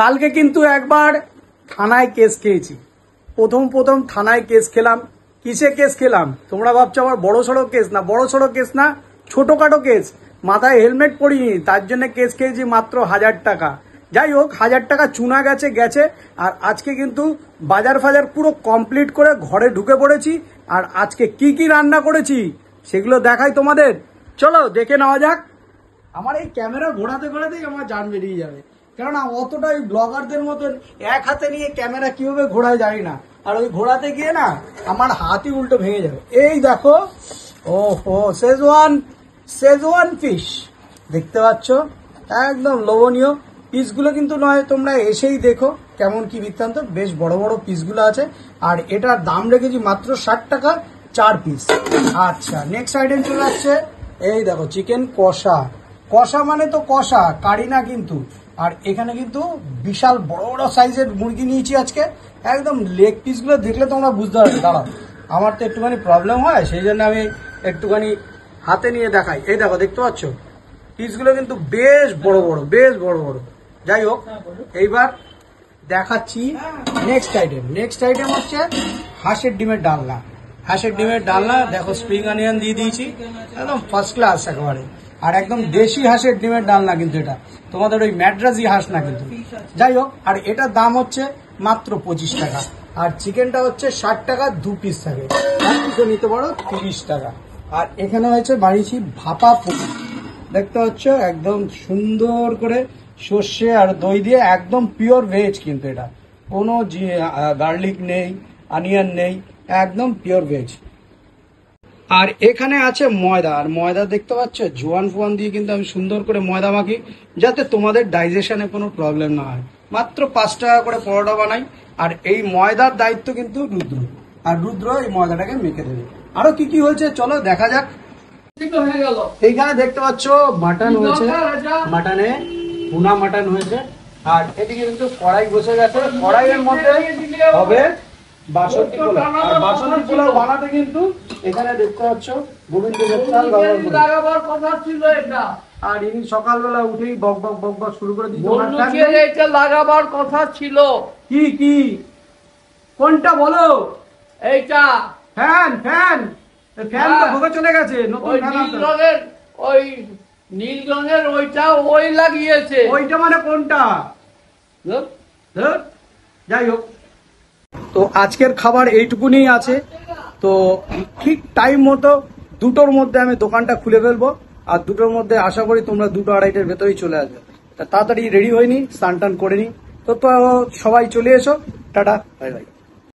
কালকে কিন্তু একবার থানায় কেস খেয়েছি। প্রথম থানায় কেস খেলাম। কিসে কেস খেলাম তোমরা ভাবছো আমার বড়সড় কেস না, বড়সড় কেস না, ছোটখাটো কেস। মাথায় হেলমেট পরিনি, তার জন্য কেস খেয়েছি মাত্র 1000 টাকা। যাই হোক, 1000 টাকা চুনা গেছে। আর আজকে কিন্তু বাজার ফাজার পুরো কমপ্লিট করে ঘরে ঢুকে পড়েছি। আর আজকে কি রান্না করেছি সেগুলো দেখাই তোমাদের, চলো দেখে নেওয়া যাক। আমার এই ক্যামেরা ঘোরাতেই আমার জান বেরিয়ে যাবে, কেননা অতটাই ব্লগারদের মতন এক হাতে নিয়ে ক্যামেরা কিভাবে ঘোরায় জানি না। আর ওই ঘোরাতে গিয়ে না আমার হাতই উল্টো ভেঙে যাবে। এই দেখো, ওহো, শেজওয়ান ফিশ দেখতে পাচ্ছ, একদম লোভনীয়। পিসগুলো কিন্তু নয়, তোমরা এসেই দেখো কেমন কি বৃত্তান্ত। বেশ বড় বড় পিসগুলো আছে। আর এটার দাম রেখেছি মাত্র 60 টাকা 4 পিস। আচ্ছা, নেক্সট আইটেম চলে আসছে। এই দেখো, চিকেন কষা মানে তো কষা, কারি না কিন্তু। আর এখানে কিন্তু বিশাল বড় সাইজের মুরগি নিয়েছি আজকে। একদম লেগ পিসগুলো দেখলে তোমরা বুঝতে পারবে। দাঁড়াও, আমার তো একটুখানি প্রবলেম হয়, সেই জন্য আমি একটুখানি হাতে নিয়ে দেখাই। এই দেখো, দেখতে পাচ্ছ পিসগুলো কিন্তু বেশ বড় বড়। যাই হোক, এইবার দেখাচ্ছি নেক্সট আইটেম হচ্ছে হাঁসের ডিমের ডালনা। দেখো, স্প্রিং অনিয়ন দিয়ে দিয়েছি, একদম ফার্স্ট ক্লাস একেবারে। আর একদম দেশি হাঁসের ডিমের ডালনা কিন্তু, এটা তোমাদের ওই ম্যাড্রাসি হাঁস না কিন্তু। যাই হোক, আর এটার দাম হচ্ছে মাত্র 25 টাকা। আর চিকেনটা হচ্ছে 60 টাকা 2 পিস থাকে, আর কিছু নিতে পারো 30 টাকা। আর এখানে হয়েছে বানিয়েছি ভাপা পনির, দেখতে পাচ্ছ, একদম সুন্দর করে সর্ষে আর দই দিয়ে, একদম পিওর ভেজ কিন্তু। এটা কোনো গার্লিক নেই, অনিয়ন নেই, একদম পিওর ভেজ। আর এখানে আছে ময়দা, আর ময়দা দেখতে পাচ্ছ জোয়ান ফোয়ান দিয়ে কিন্তু আমি সুন্দর করে ময়দা মাখি, যাতে তোমাদের ডাইজেশনে কোনো প্রবলেম না হয়। মাত্র 5 টাকা করে পরোটা বানাই। আর এই ময়দার দায়িত্ব কিন্তু রুদ্র এই ময়দাটাকে মেখে দেবে। আরো কি হয়েছে চলো দেখা যাক। এইখানে দেখতে পাচ্ছ মাটন হয়েছে, মাটনে ভুনা মাটন হয়েছে। আর এদিকে কিন্তু কড়াই বসে গেছে, কড়াইয়ের মধ্যে হবে বাসন্তী পোলাও। আর বাসন্তী পোলাও বানাতে কিন্তু এখানে দেখতে পাচ্ছ গোবিন্দভোগ চাল ব্যবহার কথা ছিল এটা। আর ইনি সকালবেলা উঠেই বক বক শুরু করে দিচ্ছে। এটা লাগাবার কথা ছিল। কি কোনটা বলো? এইটা ফ্যান তো ভোগে চলে গেছে। নতুন ওই নীল রঙের ওইটা ওই লাগিয়েছে। ওইটা মানে কোনটা? যাই হোক, তো আজকের খাবার এইটুকুনি আছে। তো ঠিক টাইম মতো 2টোর মধ্যে আমি দোকানটা খুলে ফেলবো। আর 2টোর মধ্যে আশা করি তোমরা 2টো 2:30-এর ভেতরেই চলে আসবে। তাড়াতাড়ি রেডি হয়নি, স্নান টান করে নি। তো সবাই চলে এসো। Tata, bye bye.